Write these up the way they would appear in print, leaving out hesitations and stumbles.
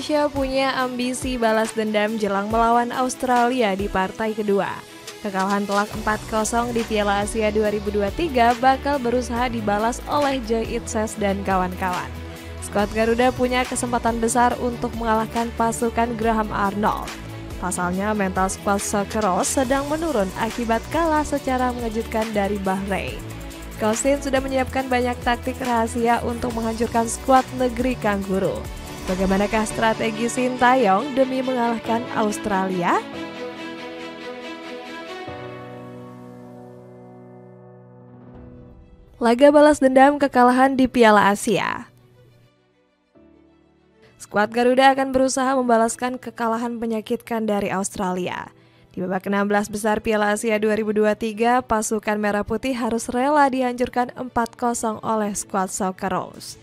Indonesia punya ambisi balas dendam jelang melawan Australia di partai kedua. Kekalahan telak 4-0 di Piala Asia 2023 bakal berusaha dibalas oleh Joy Itses dan kawan-kawan. Skuad Garuda punya kesempatan besar untuk mengalahkan pasukan Graham Arnold. Pasalnya mental skuad Socceroos sedang menurun akibat kalah secara mengejutkan dari Bahrain. Coach Shin sudah menyiapkan banyak taktik rahasia untuk menghancurkan skuad negeri Kanguru. Bagaimanakah strategi Sintayong demi mengalahkan Australia? Laga balas dendam kekalahan di Piala Asia. Skuad Garuda akan berusaha membalaskan kekalahan menyakitkan dari Australia. Di babak 16 besar Piala Asia 2023, pasukan Merah Putih harus rela dihancurkan 4-0 oleh skuad Socceroos.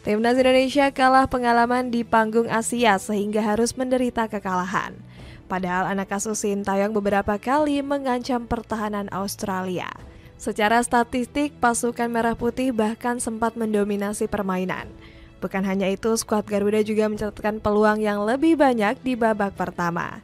Timnas Indonesia kalah pengalaman di panggung Asia sehingga harus menderita kekalahan. Padahal anak asuh Sintayong beberapa kali mengancam pertahanan Australia. Secara statistik, pasukan Merah Putih bahkan sempat mendominasi permainan. Bukan hanya itu, skuad Garuda juga mencatatkan peluang yang lebih banyak di babak pertama.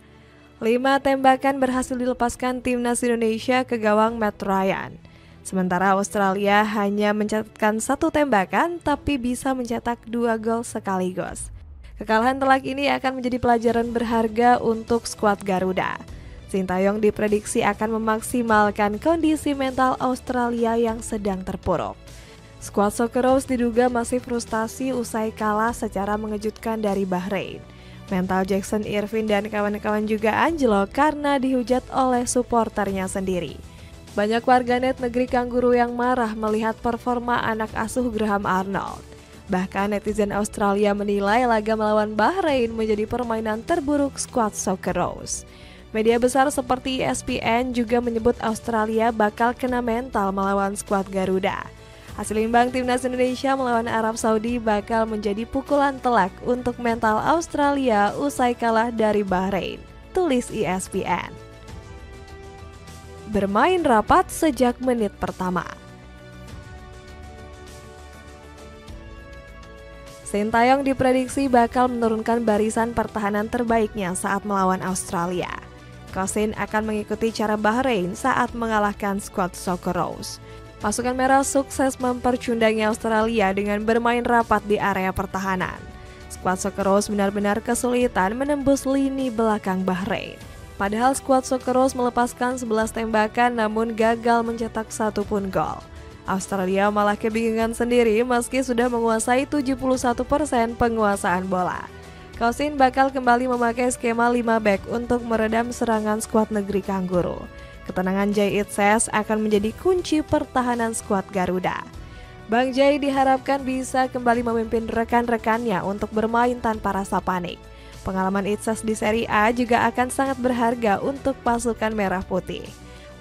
5 tembakan berhasil dilepaskan Timnas Indonesia ke gawang Matt Ryan. Sementara Australia hanya mencatatkan 1 tembakan tapi bisa mencetak 2 gol sekaligus. Kekalahan telak ini akan menjadi pelajaran berharga untuk skuad Garuda. Sintayong diprediksi akan memaksimalkan kondisi mental Australia yang sedang terpuruk. Skuad Socceroos diduga masih frustasi usai kalah secara mengejutkan dari Bahrain. Mental Jackson Irvine dan kawan-kawan juga anjlok karena dihujat oleh suporternya sendiri. Banyak warganet negeri Kanguru yang marah melihat performa anak asuh Graham Arnold. Bahkan netizen Australia menilai laga melawan Bahrain menjadi permainan terburuk skuad Socceroos. Media besar seperti ESPN juga menyebut Australia bakal kena mental melawan skuad Garuda. Hasil imbang Timnas Indonesia melawan Arab Saudi bakal menjadi pukulan telak untuk mental Australia usai kalah dari Bahrain, tulis ESPN. Bermain rapat sejak menit pertama. Sintayong diprediksi bakal menurunkan barisan pertahanan terbaiknya saat melawan Australia. Coach Shin akan mengikuti cara Bahrain saat mengalahkan skuad Socceroos. Pasukan merah sukses mempercundangi Australia dengan bermain rapat di area pertahanan. Skuad Socceroos benar-benar kesulitan menembus lini belakang Bahrain. Padahal skuad Socceroos melepaskan 11 tembakan namun gagal mencetak 1 pun gol. Australia malah kebingungan sendiri meski sudah menguasai 71% penguasaan bola. Coach Shin bakal kembali memakai skema 5 back untuk meredam serangan skuad negeri Kanguru. Ketenangan Joy Itses akan menjadi kunci pertahanan skuad Garuda. Bang Joy diharapkan bisa kembali memimpin rekan-rekannya untuk bermain tanpa rasa panik. Pengalaman Itses di Serie A juga akan sangat berharga untuk pasukan Merah Putih.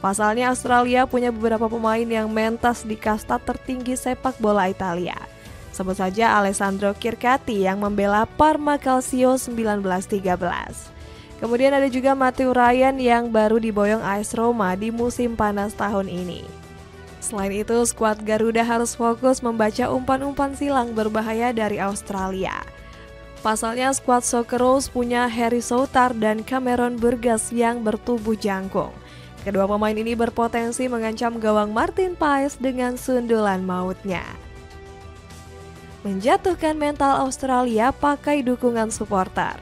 Pasalnya Australia punya beberapa pemain yang mentas di kasta tertinggi sepak bola Italia. Sebut saja Alessandro Kirkati yang membela Parma Calcio 1913. Kemudian ada juga Matteo Ryan yang baru diboyong AS Roma di musim panas tahun ini. Selain itu, skuad Garuda harus fokus membaca umpan-umpan silang berbahaya dari Australia. Pasalnya skuad Socceroos punya Harry Soutar dan Cameron Burgess yang bertubuh jangkung. Kedua pemain ini berpotensi mengancam gawang Martin Paes dengan sundulan mautnya. Menjatuhkan mental Australia pakai dukungan supporter.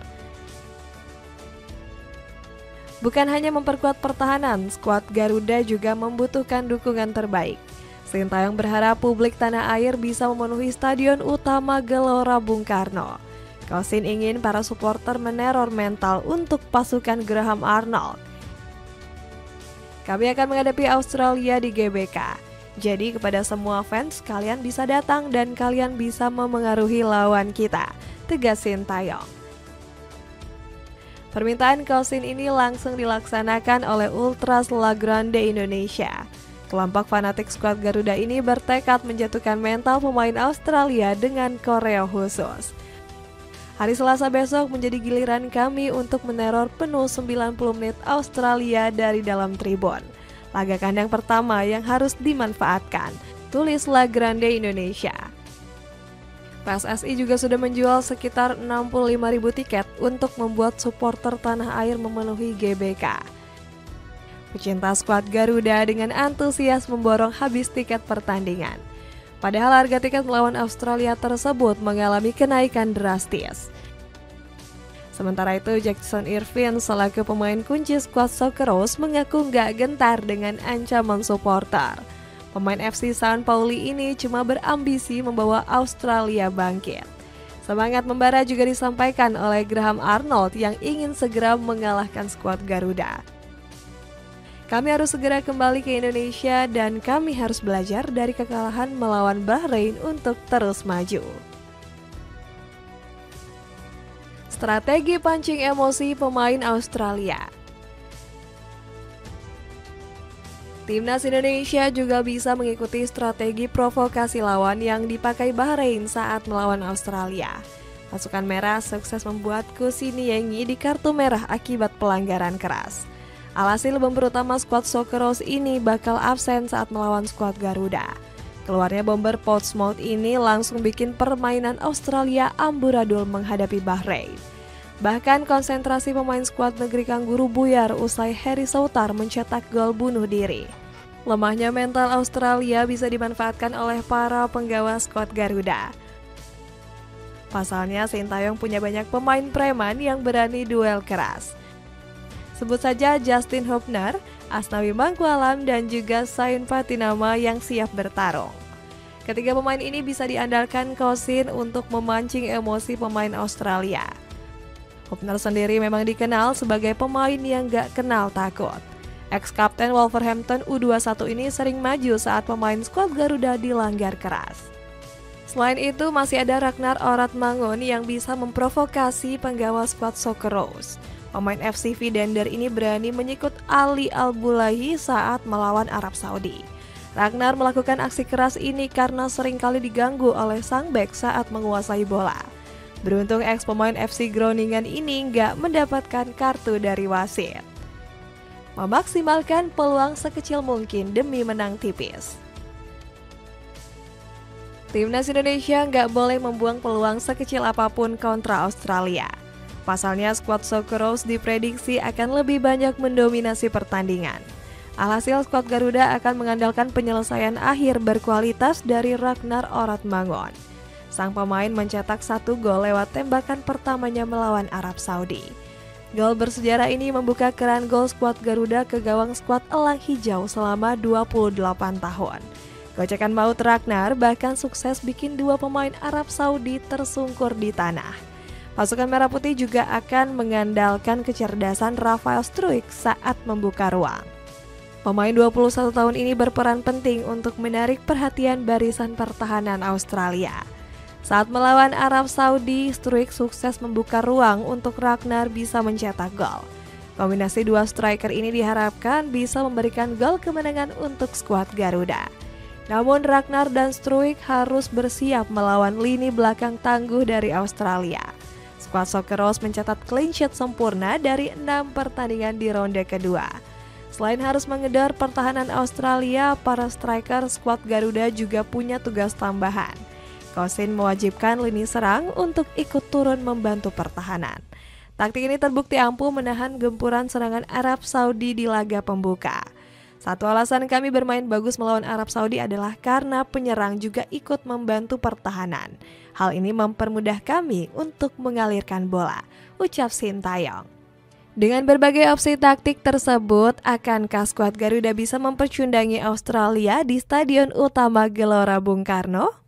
Bukan hanya memperkuat pertahanan, skuad Garuda juga membutuhkan dukungan terbaik. Sintayong berharap publik tanah air bisa memenuhi stadion utama Gelora Bung Karno. Coach Shin ingin para supporter meneror mental untuk pasukan Graham Arnold. Kami akan menghadapi Australia di GBK. Jadi kepada semua fans, kalian bisa datang dan kalian bisa memengaruhi lawan kita, tegas Sintayong. Permintaan Coach Shin ini langsung dilaksanakan oleh Ultras La Grande Indonesia. Kelompok fanatik skuad Garuda ini bertekad menjatuhkan mental pemain Australia dengan koreo khusus. Hari Selasa besok menjadi giliran kami untuk meneror penuh 90 menit Australia dari dalam tribun. Laga kandang pertama yang harus dimanfaatkan, tulis La Grande Indonesia. PSSI juga sudah menjual sekitar 65.000 tiket untuk membuat supporter tanah air memenuhi GBK. Pecinta skuad Garuda dengan antusias memborong habis tiket pertandingan. Padahal harga tiket melawan Australia tersebut mengalami kenaikan drastis. Sementara itu, Jackson Irvine selaku pemain kunci skuad Socceroos mengaku nggak gentar dengan ancaman supporter. Pemain FC San Pauli ini cuma berambisi membawa Australia bangkit. Semangat membara juga disampaikan oleh Graham Arnold yang ingin segera mengalahkan skuad Garuda. Kami harus segera kembali ke Indonesia dan kami harus belajar dari kekalahan melawan Bahrain untuk terus maju. Strategi pancing emosi pemain Australia. Timnas Indonesia juga bisa mengikuti strategi provokasi lawan yang dipakai Bahrain saat melawan Australia. Pasukan merah sukses membuat Kusiniengi di kartu merah akibat pelanggaran keras. Alhasil bomber utama skuad Socceroos ini bakal absen saat melawan skuad Garuda. Keluarnya bomber Portsmouth ini langsung bikin permainan Australia amburadul menghadapi Bahrain. Bahkan konsentrasi pemain skuad negeri Kangguru buyar usai Harry Souttar mencetak gol bunuh diri. Lemahnya mental Australia bisa dimanfaatkan oleh para penggawa skuad Garuda. Pasalnya, Sintayong punya banyak pemain preman yang berani duel keras. Sebut saja Justin Hubner, Asnawi Mangkualam, dan juga Sain Patinama yang siap bertarung. Ketiga pemain ini bisa diandalkan Kosin untuk memancing emosi pemain Australia. Hubner sendiri memang dikenal sebagai pemain yang gak kenal takut. Ex-kapten Wolverhampton U21 ini sering maju saat pemain skuad Garuda dilanggar keras. Selain itu, masih ada Ragnar Oratmangun yang bisa memprovokasi penggawa skuad Socceroos. Pemain FC Vidender ini berani menyikut Ali Al-Bulahi saat melawan Arab Saudi. Ragnar melakukan aksi keras ini karena seringkali diganggu oleh sang bek saat menguasai bola. Beruntung ex-pemain FC Groningen ini nggak mendapatkan kartu dari wasit. Memaksimalkan peluang sekecil mungkin demi menang tipis. Timnas Indonesia nggak boleh membuang peluang sekecil apapun kontra Australia. Pasalnya, skuad Socceroos diprediksi akan lebih banyak mendominasi pertandingan. Alhasil, skuad Garuda akan mengandalkan penyelesaian akhir berkualitas dari Ragnar Oratmangun. Sang pemain mencetak 1 gol lewat tembakan pertamanya melawan Arab Saudi. Gol bersejarah ini membuka keran gol skuad Garuda ke gawang skuad Elang Hijau selama 28 tahun. Gocekan maut Ragnar bahkan sukses bikin 2 pemain Arab Saudi tersungkur di tanah. Pasukan Merah Putih juga akan mengandalkan kecerdasan Rafael Struijk saat membuka ruang. Pemain 21 tahun ini berperan penting untuk menarik perhatian barisan pertahanan Australia. Saat melawan Arab Saudi, Struijk sukses membuka ruang untuk Ragnar bisa mencetak gol. Kombinasi 2 striker ini diharapkan bisa memberikan gol kemenangan untuk skuad Garuda. Namun Ragnar dan Struijk harus bersiap melawan lini belakang tangguh dari Australia. Skuad Socceroos mencatat clean sheet sempurna dari 6 pertandingan di ronde kedua. Selain harus mengedor pertahanan Australia, para striker skuad Garuda juga punya tugas tambahan. Kosin mewajibkan lini serang untuk ikut turun membantu pertahanan. Taktik ini terbukti ampuh menahan gempuran serangan Arab Saudi di laga pembuka. Satu alasan kami bermain bagus melawan Arab Saudi adalah karena penyerang juga ikut membantu pertahanan. Hal ini mempermudah kami untuk mengalirkan bola, ucap Sintayong. Dengan berbagai opsi taktik tersebut, akankah skuad Garuda bisa mempercundangi Australia di Stadion Utama Gelora Bung Karno?